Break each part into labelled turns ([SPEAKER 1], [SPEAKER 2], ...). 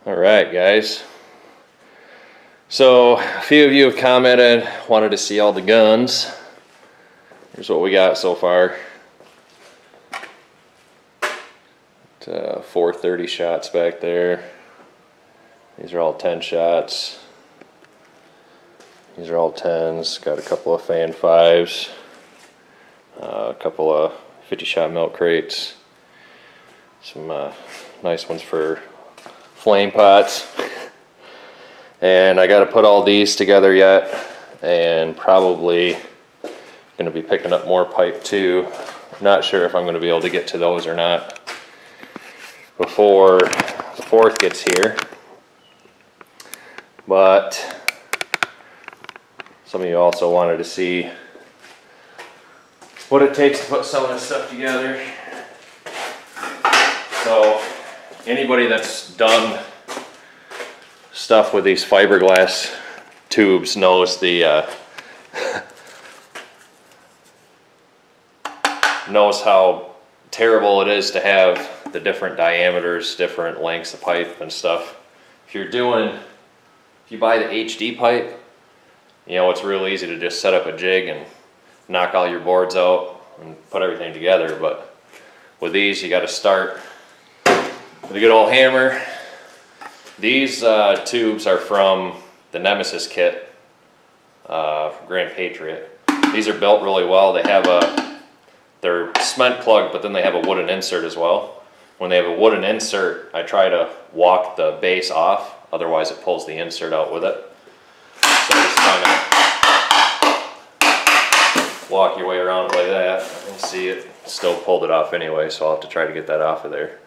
[SPEAKER 1] Alright guys, so a few of you have commented, wanted to see all the guns. Here's what we got so far. 430 shots back there. These are all 10 shots. These are all 10s. Got a couple of fan 5s. A couple of 50 shot milk crates. Some nice ones for flame pots. And I got to put all these together yet, and probably going to be picking up more pipe too. Not sure if I'm going to be able to get to those or not before the 4th gets here, but some of you also wanted to see what it takes to put some of this stuff together. So anybody that's done stuff with these fiberglass tubes knows the knows how terrible it is to have the different diameters, different lengths of pipe and stuff. If you buy the HD pipe, you know, it's real easy to just set up a jig and knock all your boards out and put everything together. But with these, you got to start with a good old hammer. These tubes are from the Nemesis kit from Grand Patriot. These are built really well. They're cement plugged, but then they have a wooden insert as well. When they have a wooden insert, I try to walk the base off, otherwise it pulls the insert out with it. So just kind of walk your way around it like that, and see it still pulled it off anyway, so I'll have to try to get that off of there.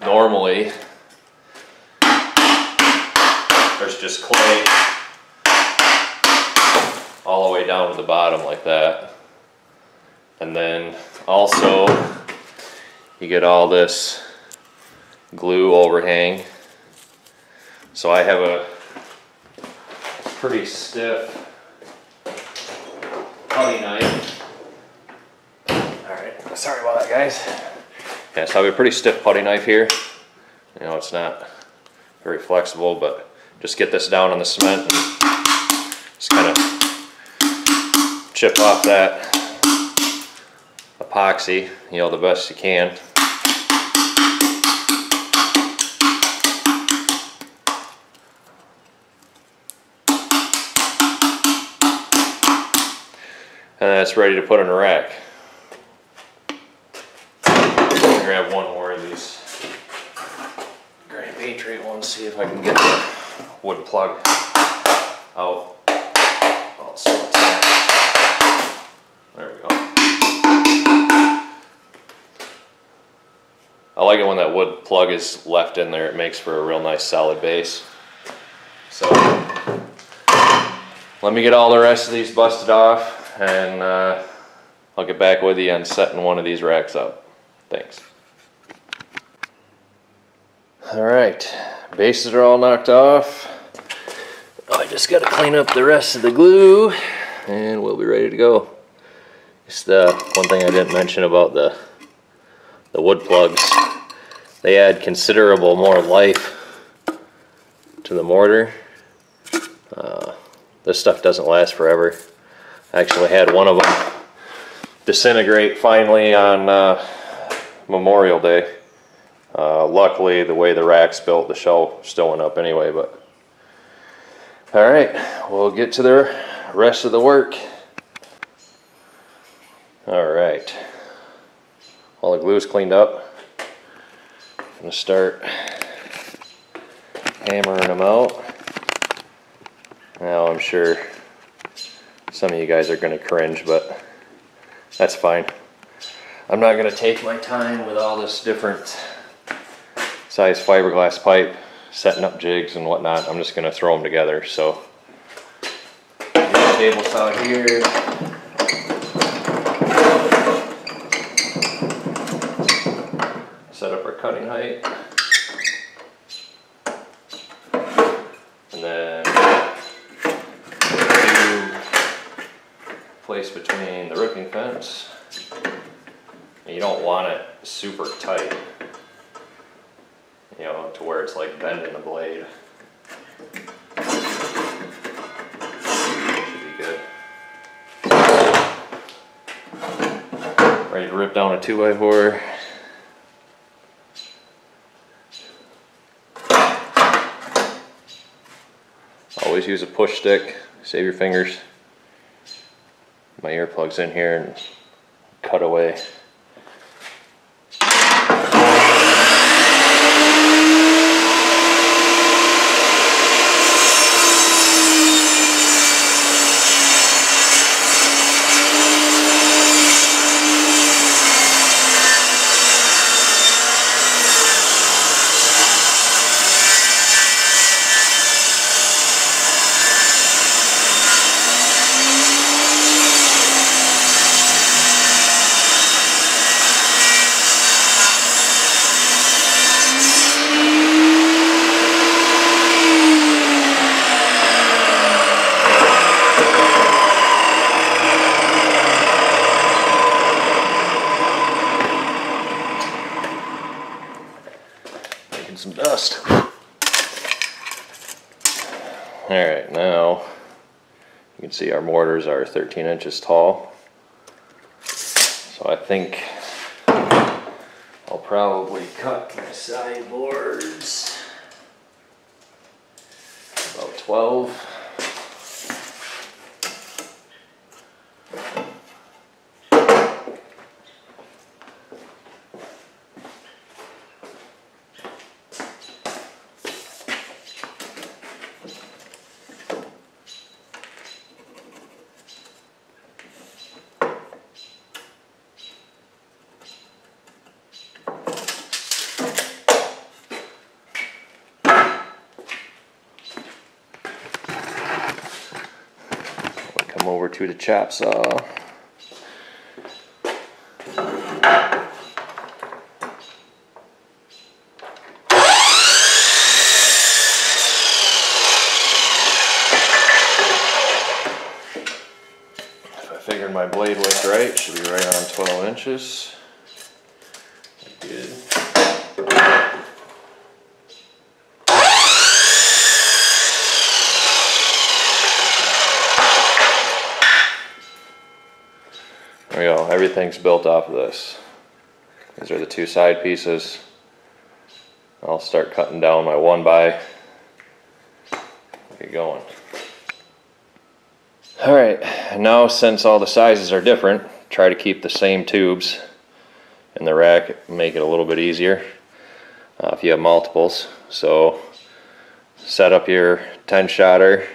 [SPEAKER 1] Normally, there's just clay all the way down to the bottom like that. And then also you get all this glue overhang. So I have a pretty stiff putty knife. Alright, sorry about that guys. Yeah, so I have a pretty stiff putty knife here. You know, it's not very flexible, but just get this down on the cement and just kind of chip off that epoxy, you know, the best you can. And then it's ready to put in a rack. Grab one more of these Grand Patriot ones, see if I can get the wood plug out. There we go. I like it when that wood plug is left in there. It makes for a real nice solid base. So let me get all the rest of these busted off, and I'll get back with you on setting one of these racks up. Thanks. Alright, bases are all knocked off. I just got to clean up the rest of the glue and we'll be ready to go. Just one thing I didn't mention about the wood plugs, they add considerable more life to the mortar. This stuff doesn't last forever. I actually had one of them disintegrate finally on Memorial Day. Luckily, the way the rack's built, the shell still went up anyway, but alright, we'll get to the rest of the work. Alright, all the glue's cleaned up. I'm going to start hammering them out. Now I'm sure some of you guys are going to cringe, but that's fine. I'm not going to take my time with all this different size fiberglass pipe, setting up jigs and whatnot. I'm just going to throw them together. So the table's out here. Set up our cutting height. And then place between the roofing fence. And you don't want it super tight. you know, to where it's like bending the blade. Should be good. Ready to rip down a 2x4. Always use a push stick, save your fingers. My earplugs in here and cut away. Some dust. Alright, now you can see our mortars are 13 inches tall. So I think I'll probably cut my sideboards about 12. Over to the chop saw. If I figured my blade width right, should be right on 12 inches. Good. There we go, everything's built off of this. These are the two side pieces. I'll start cutting down my 1x. Get going. Alright, now since all the sizes are different, try to keep the same tubes in the rack, make it a little bit easier if you have multiples. So set up your 10-shotter,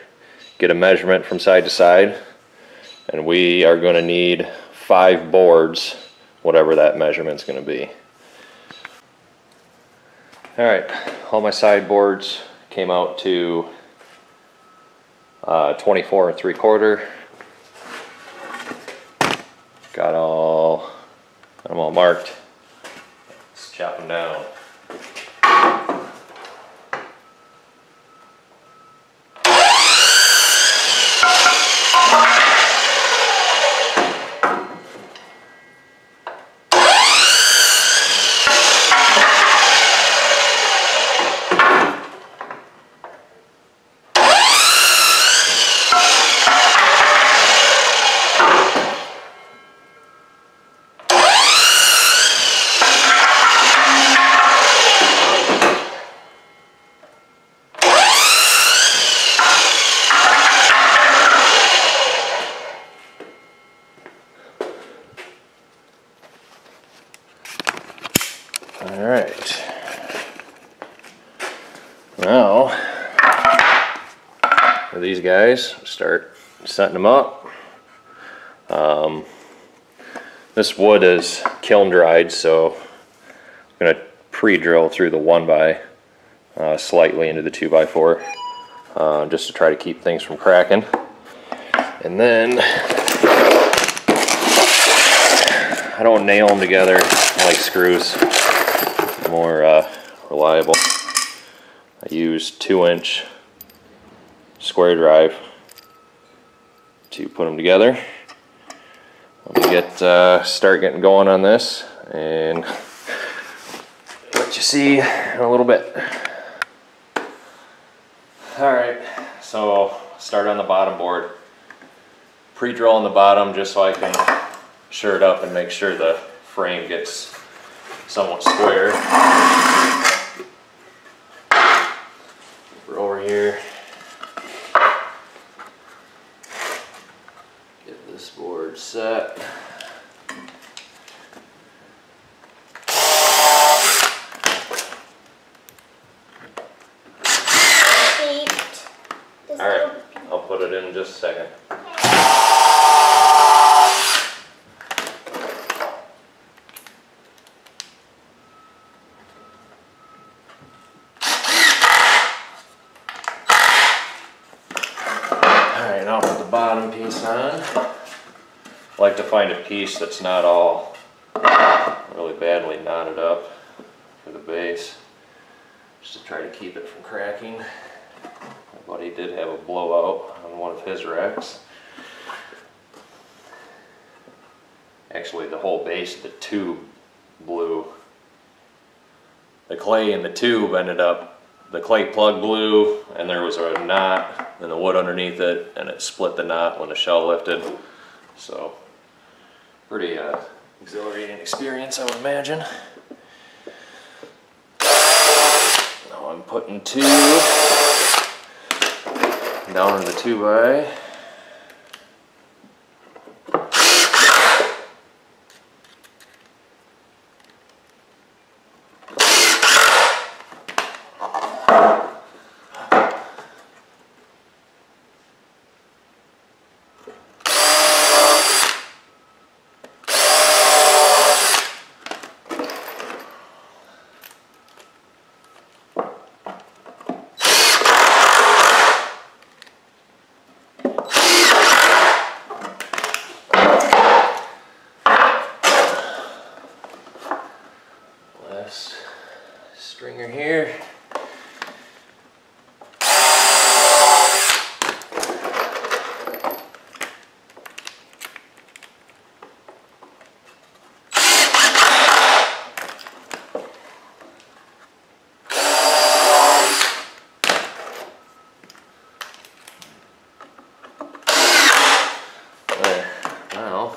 [SPEAKER 1] get a measurement from side to side, and we are going to need 5 boards, whatever that measurement's going to be. Alright, all my sideboards came out to 24 3/4. Got them all marked. Let's chop them down. Alright, now for these guys, start setting them up. This wood is kiln dried, so I'm going to pre-drill through the 1x slightly into the 2x4 just to try to keep things from cracking. And then I don't nail them together like screws. More reliable. I use 2-inch square drive to put them together. Let me start getting going on this, and what you see in a little bit. Alright, so start on the bottom board. Pre-drill on the bottom just so I can sure it up and make sure the frame gets somewhat square. We're over here. Get this board set. Alright, I'll put it in just a second. Alright, now I'll put the bottom piece on. I like to find a piece that's not all really badly knotted up for the base, just to try to keep it from cracking. My buddy did have a blowout on one of his racks. Actually, the whole base of the tube blew. The clay in the tube ended up, the clay plug blew, and there was a knot in the wood underneath it, and it split the knot when the shell lifted. So, pretty exhilarating experience, I would imagine. Now I'm putting two down in the 2x. Stringer here. There, now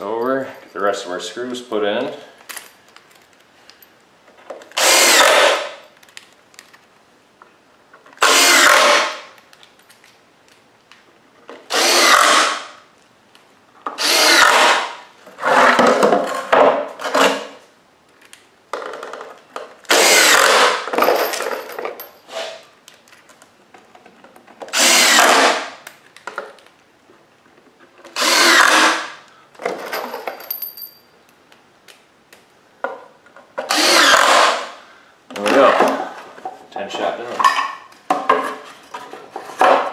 [SPEAKER 1] over, get the rest of our screws put in. There we go. 10 shot done.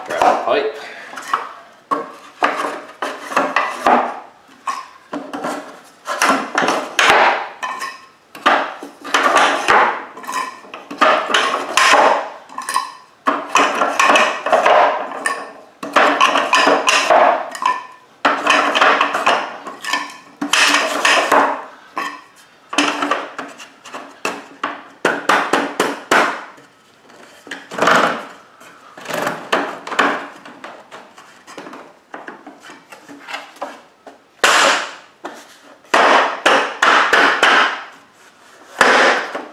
[SPEAKER 1] Grab the pipe.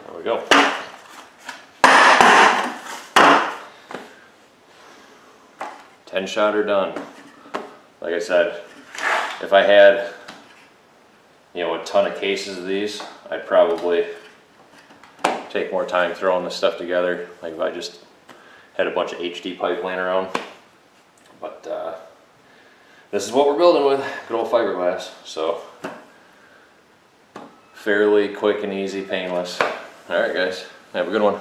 [SPEAKER 1] There we go. Ten shot are done. Like I said, if I had, a ton of cases of these, I'd probably take more time throwing this stuff together. Like if I just had a bunch of HD pipe laying around. But this is what we're building with, good old fiberglass. So fairly quick and easy, painless. All right, guys, have a good one.